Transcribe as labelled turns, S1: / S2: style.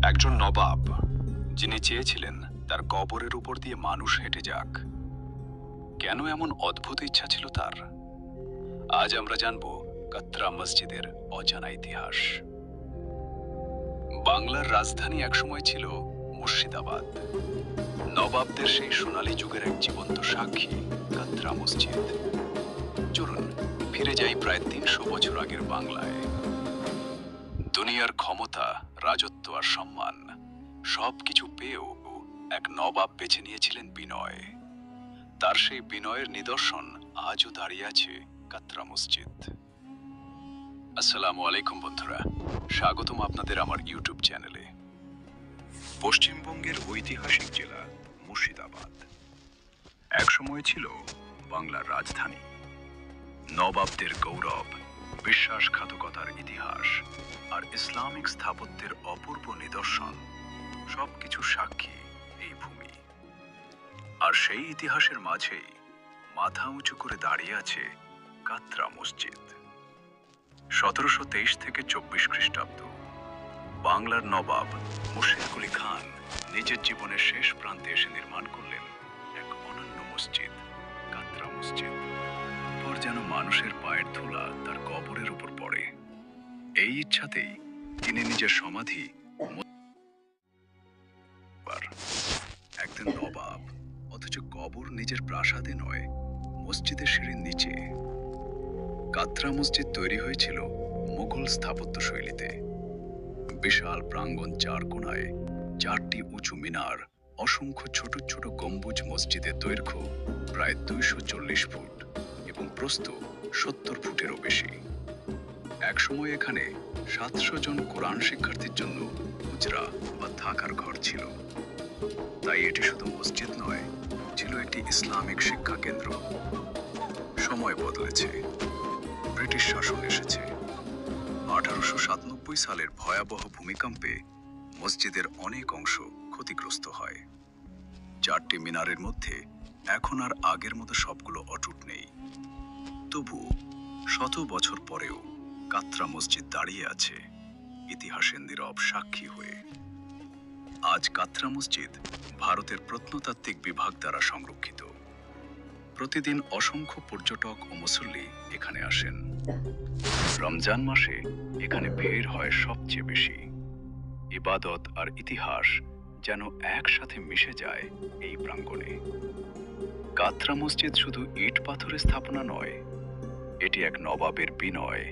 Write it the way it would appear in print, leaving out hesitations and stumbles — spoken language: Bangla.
S1: একজন নবাব যিনি চেয়েছিলেন তার কবরের উপর দিয়ে মানুষ হেঁটে যাক। কেন এমন অদ্ভুত ইচ্ছা ছিল তার? আজ আমরা জানব কাতরা মসজিদের অজানা ইতিহাস। বাংলার রাজধানী একসময় ছিল মুর্শিদাবাদ। নবাবদের সেই সোনালী যুগের এক জীবন্ত সাক্ষী কাতরা মসজিদ। চলুন ফিরে যাই প্রায় ৩০০ বছর আগের বাংলায়। দুনিয়ার ক্ষমতা, রাজত্ব আর সম্মান সবকিছু পেয়েও এক নবাব বেছে নিয়েছিলেন বিনয়। তার সেই বিনয়ের নিদর্শন আজও দাঁড়িয়ে আছে কাতরা মসজিদ। আসসালামু আলাইকুম বন্ধুরা, স্বাগতম আপনাদের আমার ইউটিউব চ্যানেলে। পশ্চিমবঙ্গের ঐতিহাসিক জেলা মুর্শিদাবাদ একসময় ছিল বাংলার রাজধানী। নবাবদের গৌরব, বিশ্বাসঘাতকতার ইতিহাস আর ইসলামিক স্থাপত্যের অপূর্ব নিদর্শন সবকিছু সাক্ষী এই ভূমি। আর সেই ইতিহাসের মাঝেই মাথা উঁচু করে দাঁড়িয়ে আছে কাতরা মসজিদ। ১৭২৩ থেকে ২৪ খ্রিস্টাব্দ বাংলার নবাব মুর্শিদ কুলি খান নিজের জীবনের শেষ প্রান্তে এসে নির্মাণ করলেন এক অনন্য মসজিদ, কাতরা মসজিদ। পর যেন মানুষের পায়ের ধুলা তার কবরের উপর পড়ে। এই ইচ্ছাতেই তিনি নিজের সমাধি একদিন নবাব, অথচ কবর নিজের প্রাসাদে নয়, মসজিদের সিঁড়ির নিচে। কাতরা মসজিদ তৈরি হয়েছিল মুঘল স্থাপত্য শৈলীতে। বিশাল প্রাঙ্গণ, চার কোণায় ৪টি উঁচু মিনার, অসংখ্য ছোট ছোট গম্বুজ। মসজিদের দৈর্ঘ্য প্রায় ২৪০ ফুট এবং প্রস্থ ৭০ ফুটেরও বেশি। একসময় এখানে ৭০০ জন কোরআন শিক্ষার্থীর জন্য হুজরা বা থাকার ঘর ছিল। তাই এটি শুধু মসজিদ নয়, ছিল একটি ইসলামিক শিক্ষা কেন্দ্র। সময় বদলেছে, ব্রিটিশ শাসন এসেছে। ১৮৯৭ সালের ভয়াবহ ভূমিকম্পে মসজিদের অনেক অংশ ক্ষতিগ্রস্ত হয়। ৪টি মিনারের মধ্যে এখন আর আগের মতো সবগুলো অটুট নেই। তবু শত বছর পরেও কাতরা মসজিদ দাঁড়িয়ে আছে ইতিহাসের নীরব সাক্ষী হয়ে। আজ কাতরা মসজিদ ভারতের প্রত্নতাত্ত্বিক বিভাগ দ্বারা সংরক্ষিত। প্রতিদিন অসংখ্য পর্যটক ও মুসল্লি এখানে আসেন। রমজান মাসে এখানে ভিড় হয় সবচেয়ে বেশি। ইবাদত আর ইতিহাস যেন একসাথে মিশে যায় এই প্রাঙ্গণে। কাতরা মসজিদ শুধু ইট পাথরের স্থাপনা নয়, এটি এক নবাবের বিনয়,